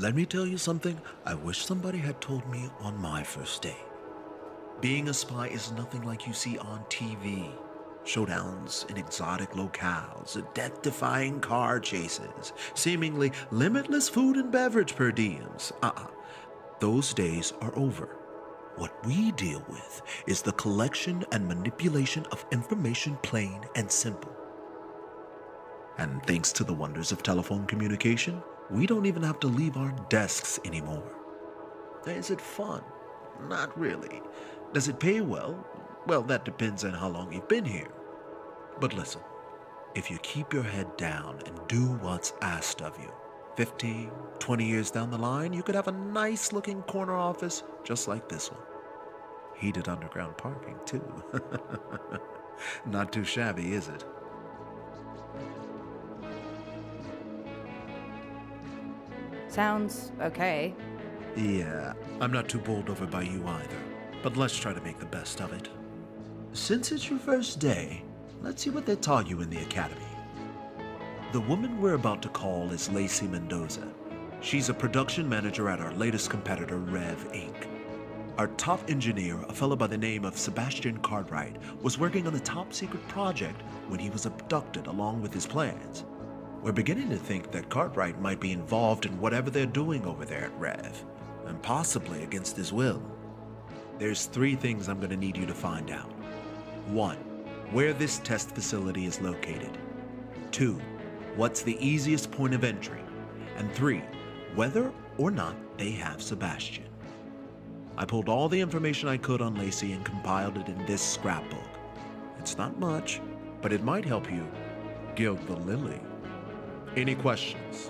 Let me tell you something I wish somebody had told me on my first day. Being a spy is nothing like you see on TV. Showdowns in exotic locales, death-defying car chases, seemingly limitless food and beverage per diems. Those days are over. What we deal with is the collection and manipulation of information, plain and simple. And thanks to the wonders of telephone communication, we don't even have to leave our desks anymore. Is it fun? Not really. Does it pay well? Well, that depends on how long you've been here. But listen, if you keep your head down and do what's asked of you, 15, 20 years down the line, you could have a nice looking corner office just like this one. Heated underground parking, too. Not too shabby, is it? Sounds okay. Yeah, I'm not too bowled over by you either, but let's try to make the best of it. Since it's your first day, let's see what they taught you in the academy. The woman we're about to call is Lacey Mendoza. She's a production manager at our latest competitor, Rev Inc. Our top engineer, a fellow by the name of Sebastian Cartwright, was working on a top secret project when he was abducted along with his plans. We're beginning to think that Cartwright might be involved in whatever they're doing over there at Rev, and possibly against his will. There's 3 things I'm going to need you to find out. 1. Where this test facility is located. 2. What's the easiest point of entry. And 3. Whether or not they have Sebastian. I pulled all the information I could on Lacey and compiled it in this scrapbook. It's not much, but it might help you gild the lily. Any questions?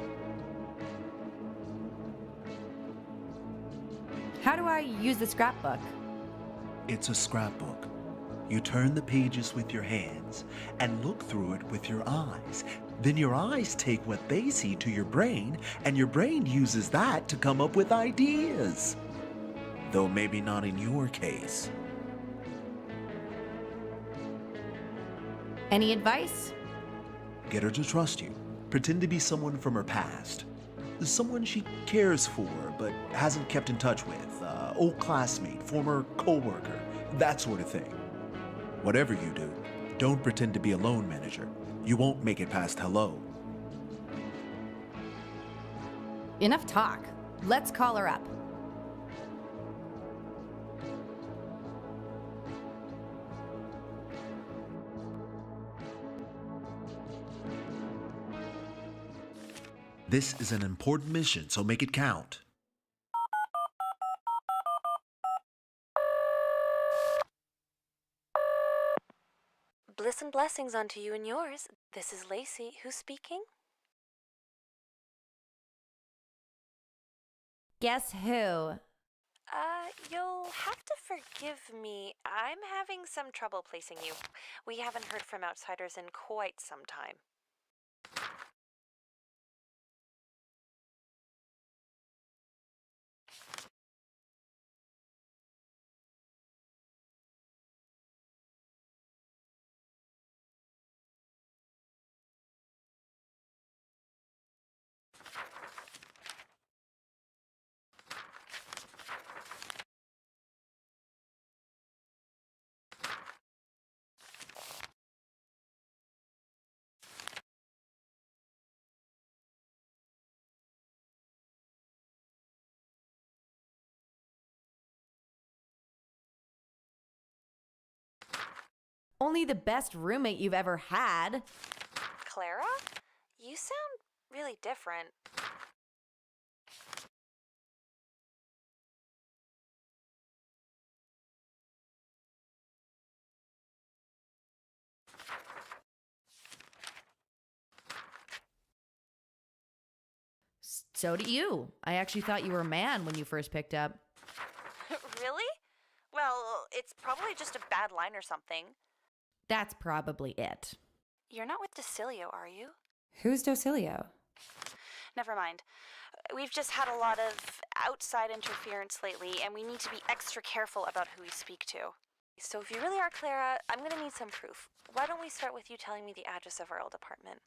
How do I use the scrapbook? It's a scrapbook. You turn the pages with your hands and look through it with your eyes. Then your eyes take what they see to your brain, and your brain uses that to come up with ideas. Though maybe not in your case. Any advice? Get her to trust you. Pretend to be someone from her past. Someone she cares for but hasn't kept in touch with. Old classmate, former co-worker, that sort of thing. Whatever you do, don't pretend to be a loan manager. You won't make it past hello. Enough talk. Let's call her up. This is an important mission, so make it count. Bliss and blessings unto you and yours. This is Lacey. Who's speaking? Guess who? You'll have to forgive me. I'm having some trouble placing you. We haven't heard from outsiders in quite some time. Only the best roommate you've ever had. Clara? You sound really different. So do you. I actually thought you were a man when you first picked up. Really? Well, it's probably just a bad line or something. That's probably it. You're not with Docilio, are you? Who's Docilio? Never mind. We've just had a lot of outside interference lately, and we need to be extra careful about who we speak to. So if you really are Clara, I'm going to need some proof. Why don't we start with you telling me the address of our old apartment?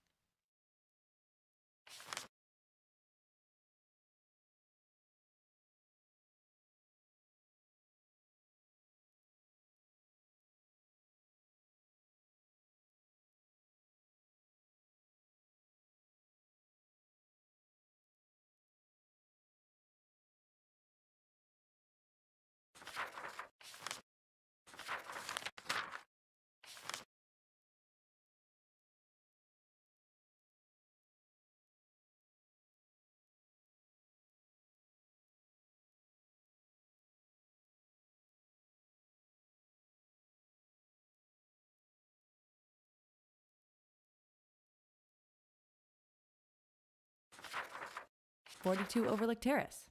42 Overlook Terrace.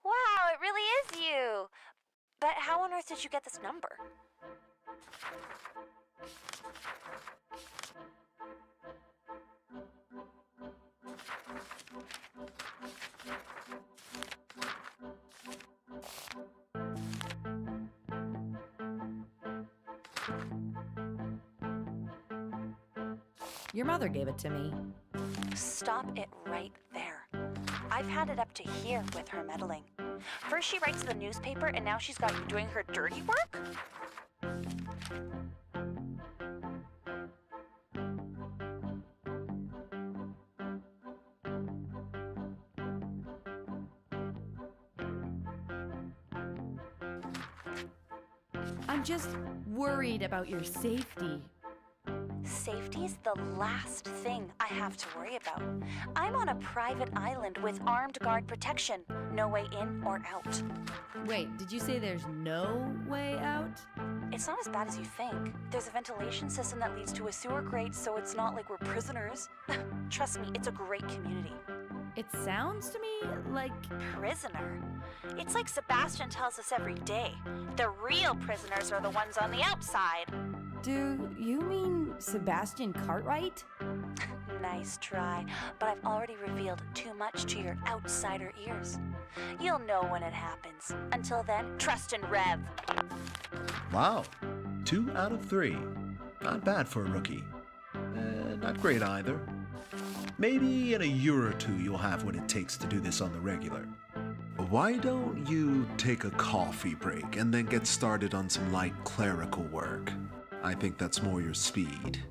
Wow, it really is you. But how on earth did you get this number? Your mother gave it to me. Stop it right there. I've had it up to here with her meddling. First she writes the newspaper, and now she's got you doing her dirty work? I'm just worried about your safety. Safety's the last thing I have to worry about. I'm on a private island with armed guard protection. No way in or out. Wait, did you say there's no way out? It's not as bad as you think. There's a ventilation system that leads to a sewer grate, so it's not like we're prisoners. Trust me, it's a great community. It sounds to me like... Prisoner? It's like Sebastian tells us every day. The real prisoners are the ones on the outside. Do you mean Sebastian Cartwright? Nice try, but I've already revealed too much to your outsider ears. You'll know when it happens. Until then, trust in Rev. Wow, 2 out of 3. Not bad for a rookie. Not great either. Maybe in a year or two you'll have what it takes to do this on the regular. Why don't you take a coffee break and then get started on some light clerical work? I think that's more your speed.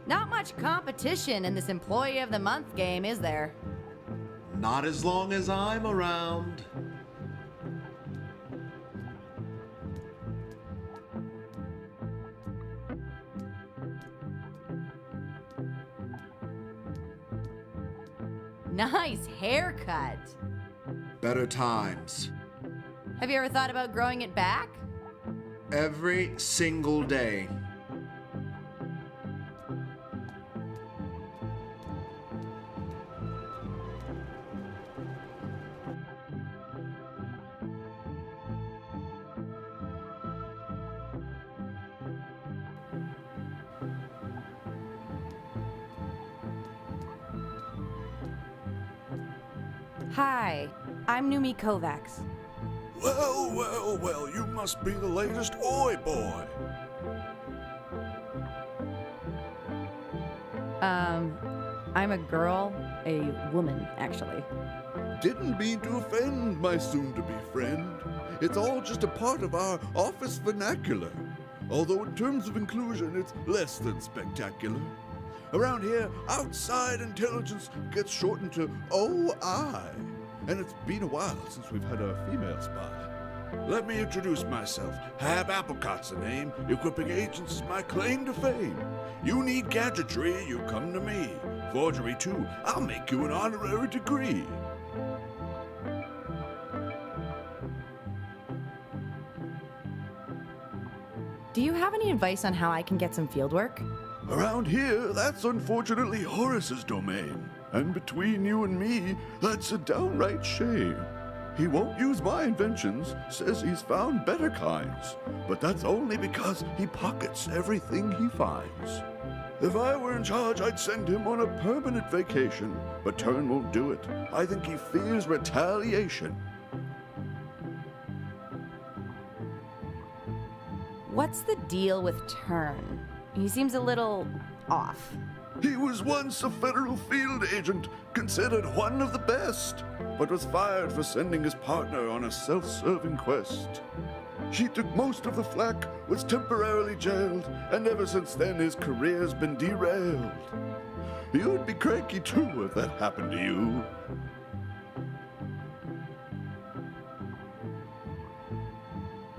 Not much competition in this Employee of the Month game, is there? Not as long as I'm around. Nice haircut. Better times. Have you ever thought about growing it back? Every single day. Hi, I'm Numi Kovacs. Well, well, well, you must be the latest Oi boy. I'm a girl, a woman, actually. Didn't mean to offend my soon-to-be friend. It's all just a part of our office vernacular. Although in terms of inclusion, it's less than spectacular. Around here, outside intelligence gets shortened to OI. And it's been a while since we've had a female spy. Let me introduce myself. Hab Applecott's the name. Equipping agents is my claim to fame. You need gadgetry, you come to me. Forgery too, I'll make you an honorary degree. Do you have any advice on how I can get some field work? Around here, that's unfortunately Horace's domain. And between you and me, that's a downright shame. He won't use my inventions, says he's found better kinds. But that's only because he pockets everything he finds. If I were in charge, I'd send him on a permanent vacation. But Turn won't do it. I think he fears retaliation. What's the deal with Turn? He seems a little off. He was once a federal field agent, considered one of the best, but was fired for sending his partner on a self-serving quest. She took most of the flack, was temporarily jailed, and ever since then his career's been derailed. You'd be cranky too if that happened to you.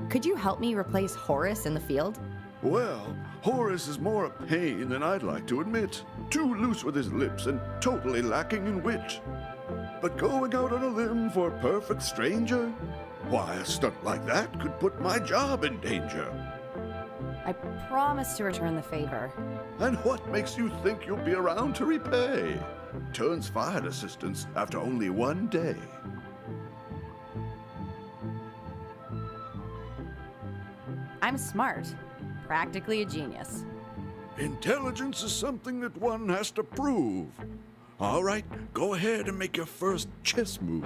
Could you help me replace Horace in the field? Well, Horace is more a pain than I'd like to admit. Too loose with his lips and totally lacking in wit. but going out on a limb for a perfect stranger? Why, a stunt like that could put my job in danger. I promise to return the favor. And what makes you think you'll be around to repay? Turns fired assistants after only 1 day. I'm smart. Practically a genius. Intelligence is something that one has to prove. All right, go ahead and make your first chess move.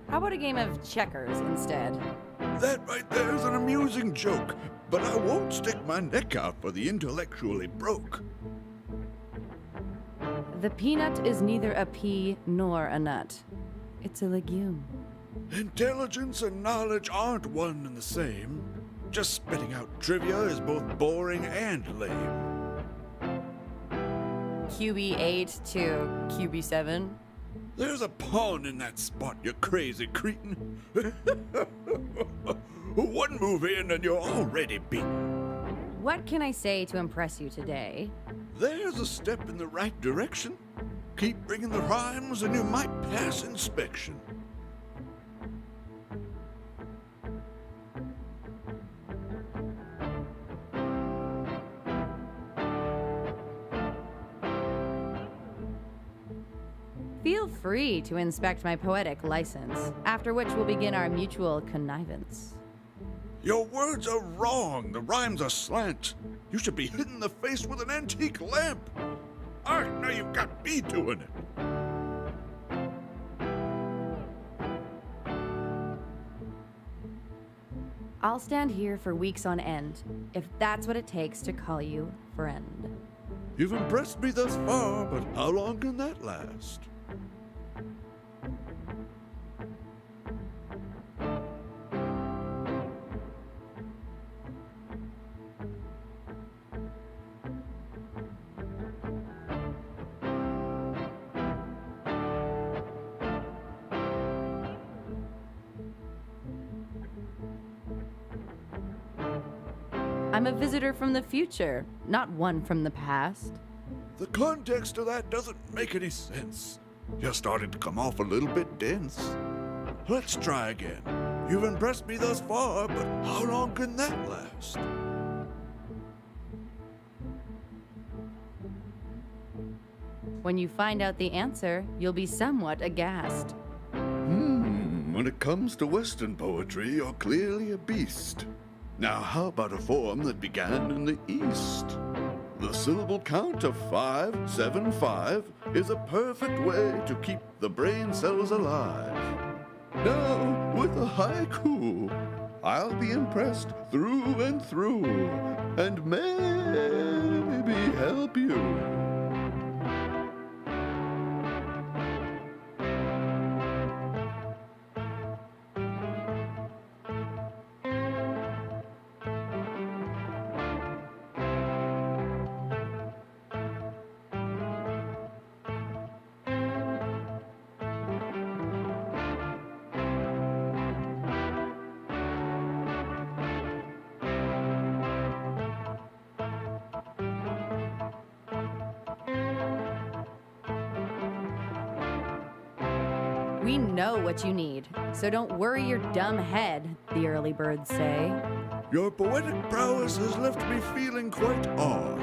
How about a game of checkers instead? That right there is an amusing joke, but I won't stick my neck out for the intellectually broke. The peanut is neither a pea nor a nut. It's a legume. Intelligence and knowledge aren't one and the same. Just spitting out trivia is both boring and lame. QB8 to QB7. There's a pawn in that spot, you crazy cretin. One move in and you're already beaten. What can I say to impress you today? There's a step in the right direction. Keep bringing the rhymes and you might pass inspection. Feel free to inspect my poetic license, after which we'll begin our mutual connivance. Your words are wrong. The rhymes are slant. You should be hit in the face with an antique lamp. All right, now you've got me doing it. I'll stand here for weeks on end, if that's what it takes to call you friend. You've impressed me thus far, but how long can that last? I'm a visitor from the future, not one from the past. The context of that doesn't make any sense. You're starting to come off a little bit dense. Let's try again. You've impressed me thus far, but how long can that last? When you find out the answer, you'll be somewhat aghast. When it comes to Western poetry, you're clearly a beast. Now, how about a form that began in the East? The syllable count of 575 is a perfect way to keep the brain cells alive. Now, with a haiku, I'll be impressed through and through, and maybe help you. We know what you need, so don't worry your dumb head, the early birds say. Your poetic prowess has left me feeling quite awed.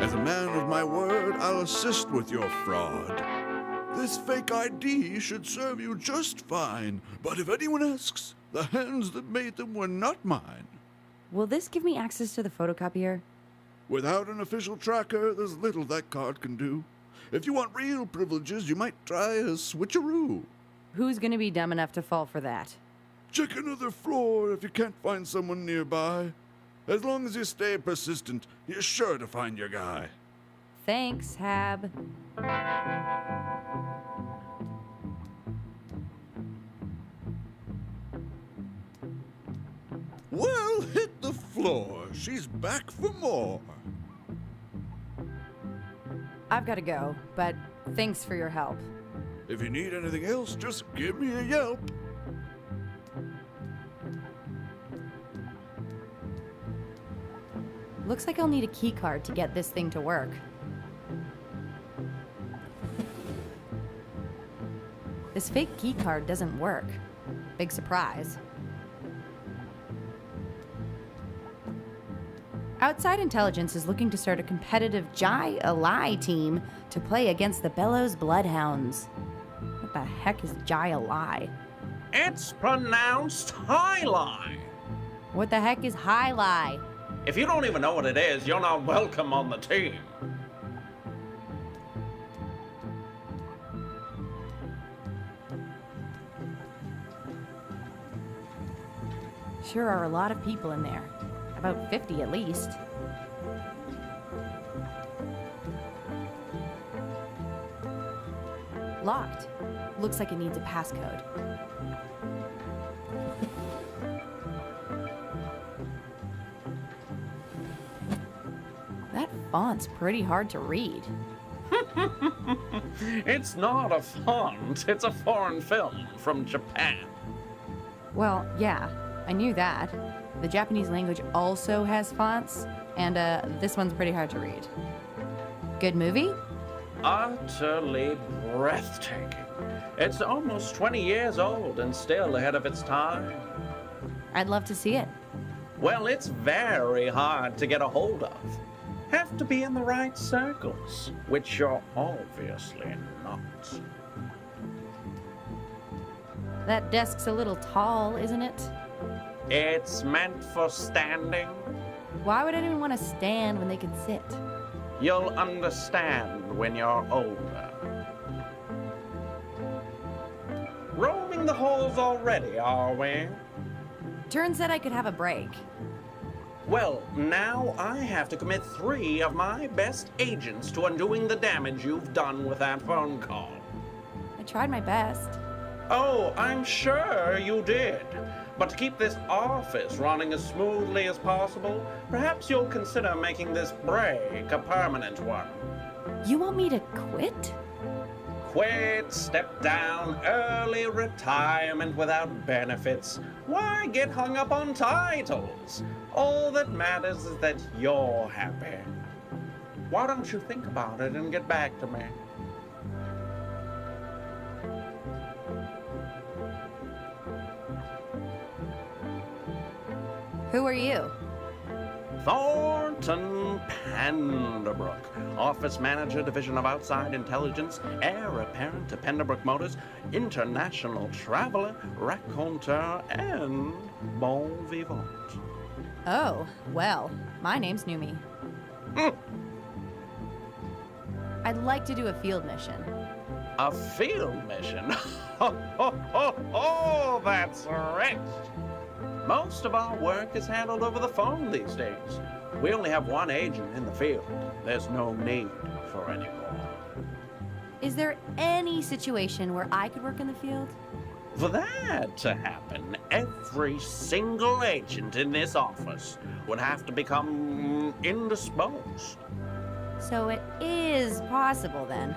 As a man of my word, I'll assist with your fraud. This fake ID should serve you just fine, but if anyone asks, the hands that made them were not mine. Will this give me access to the photocopier? Without an official tracker, there's little that card can do. If you want real privileges, you might try a switcheroo. Who's gonna be dumb enough to fall for that? Check another floor if you can't find someone nearby. As long as you stay persistent, you're sure to find your guy. Thanks, Hab. Well, hit the floor. She's back for more. I've gotta go, but thanks for your help. If you need anything else, just give me a yelp. Looks like I'll need a key card to get this thing to work. This fake key card doesn't work. Big surprise. Outside Intelligence is looking to start a competitive Jai-Alai team to play against the Bellows Bloodhounds. What the heck is Jai-Alai? It's pronounced Highline. What the heck is High-Lie? If you don't even know what it is, you're not welcome on the team. Sure are a lot of people in there. About 50 at least. Locked. Looks like it needs a passcode. That font's pretty hard to read. It's not a font, it's a foreign film from Japan. Well, yeah, I knew that. The Japanese language also has fonts, and this one's pretty hard to read. Good movie? Utterly breathtaking. It's almost 20 years old and still ahead of its time. I'd love to see it. Well, it's very hard to get a hold of. Have to be in the right circles, which you're obviously not. That desk's a little tall, isn't it? It's meant for standing. Why would anyone want to stand when they can sit? You'll understand when you're older. Roaming the halls already, are we? Turn said I could have a break. Well, now I have to commit 3 of my best agents to undoing the damage you've done with that phone call. I tried my best. Oh, I'm sure you did. But to keep this office running as smoothly as possible, perhaps you'll consider making this break a permanent one. You want me to quit? Quit, step down, early retirement without benefits. Why get hung up on titles? All that matters is that you're happy. Why don't you think about it and get back to me? Who are you? Thornton Penderbrook, Office Manager, Division of Outside Intelligence, Heir Apparent to Penderbrook Motors, International Traveler, Raconteur, and Bon Vivant. Oh, well, my name's Numi. I'd like to do a field mission. A field mission? Oh, that's rich! Most of our work is handled over the phone these days. We only have one agent in the field. There's no need for any more. Is there any situation where I could work in the field? For that to happen, every single agent in this office would have to become indisposed. So it is possible then.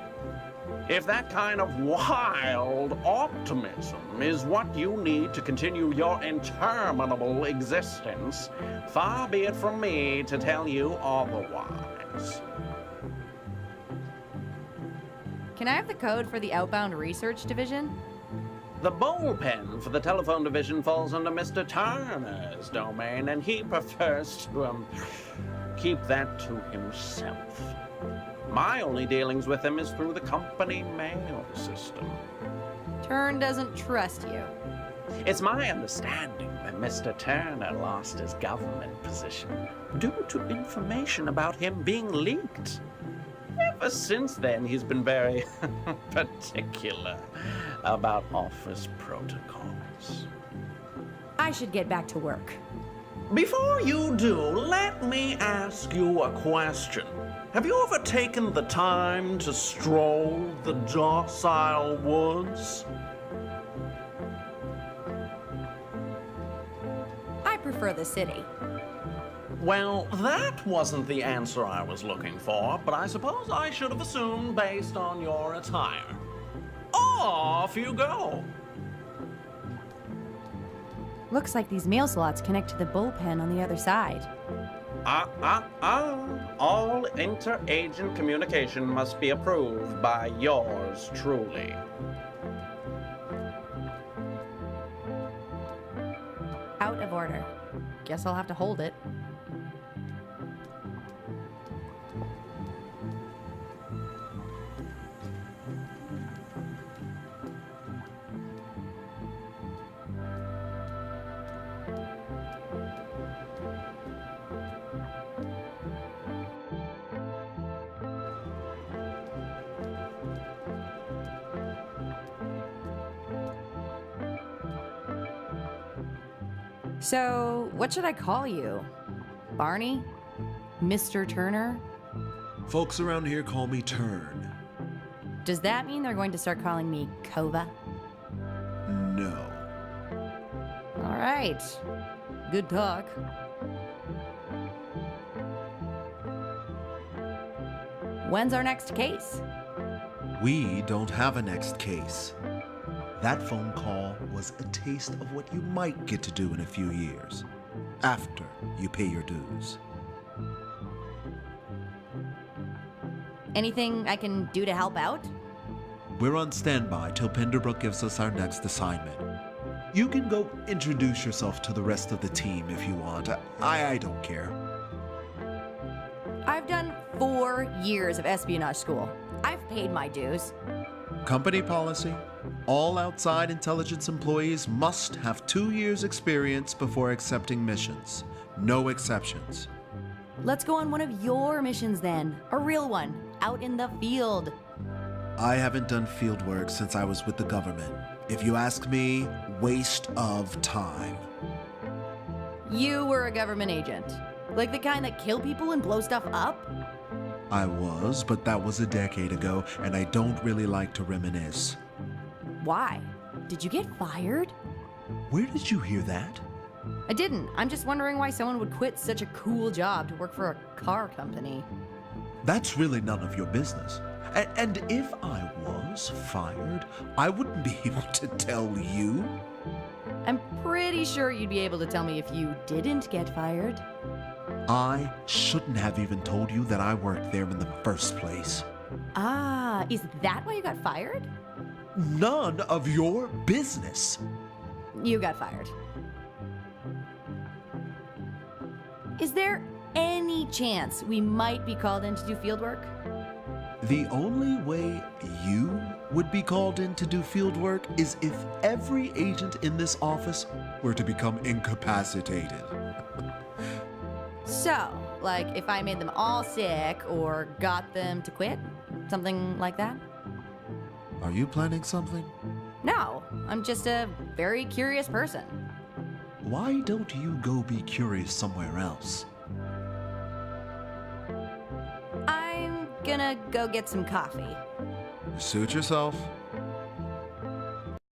If that kind of wild optimism is what you need to continue your interminable existence, far be it from me to tell you otherwise. Can I have the code for the Outbound Research Division? The bullpen for the telephone division falls under Mr. Turner's domain, and he prefers to, keep that to himself. My only dealings with him is through the company mail system. Turn doesn't trust you. It's my understanding that Mr. Turner lost his government position due to information about him being leaked. Ever since then, he's been very particular about office protocols. I should get back to work. Before you do, let me ask you a question. Have you ever taken the time to stroll the docile woods? I prefer the city. Well, that wasn't the answer I was looking for, but I suppose I should have assumed based on your attire. Off you go! Looks like these mail slots connect to the bullpen on the other side. All inter-agent communication must be approved by yours truly. Out of order. Guess I'll have to hold it. So, what should I call you? Barney? Mr. Turner? Folks around here call me Turn. Does that mean they're going to start calling me Kova? No. All right. Good talk. When's our next case? We don't have a next case. That phone call was a taste of what you might get to do in a few years, after you pay your dues. Anything I can do to help out? We're on standby till Penderbrook gives us our next assignment. You can go introduce yourself to the rest of the team if you want. I don't care. I've done 4 years of espionage school. I've paid my dues. Company policy: all outside intelligence employees must have 2 years' experience before accepting missions. No exceptions. Let's go on one of your missions then. A real one, out in the field. I haven't done field work since I was with the government. If you ask me, waste of time. You were a government agent. Like the kind that kill people and blow stuff up? I was, but that was a decade ago, and I don't really like to reminisce. Why? Did you get fired? Where did you hear that? I didn't. I'm just wondering why someone would quit such a cool job to work for a car company. That's really none of your business. And if I was fired, I wouldn't be able to tell you. I'm pretty sure you'd be able to tell me if you didn't get fired. I shouldn't have even told you that I worked there in the first place. Ah, is that why you got fired? None of your business. You got fired. Is there any chance we might be called in to do field work? The only way you would be called in to do field work is if every agent in this office were to become incapacitated. So, like if I made them all sick or got them to quit? Something like that? Are you planning something? No, I'm just a very curious person. Why don't you go be curious somewhere else? I'm gonna go get some coffee. Suit yourself.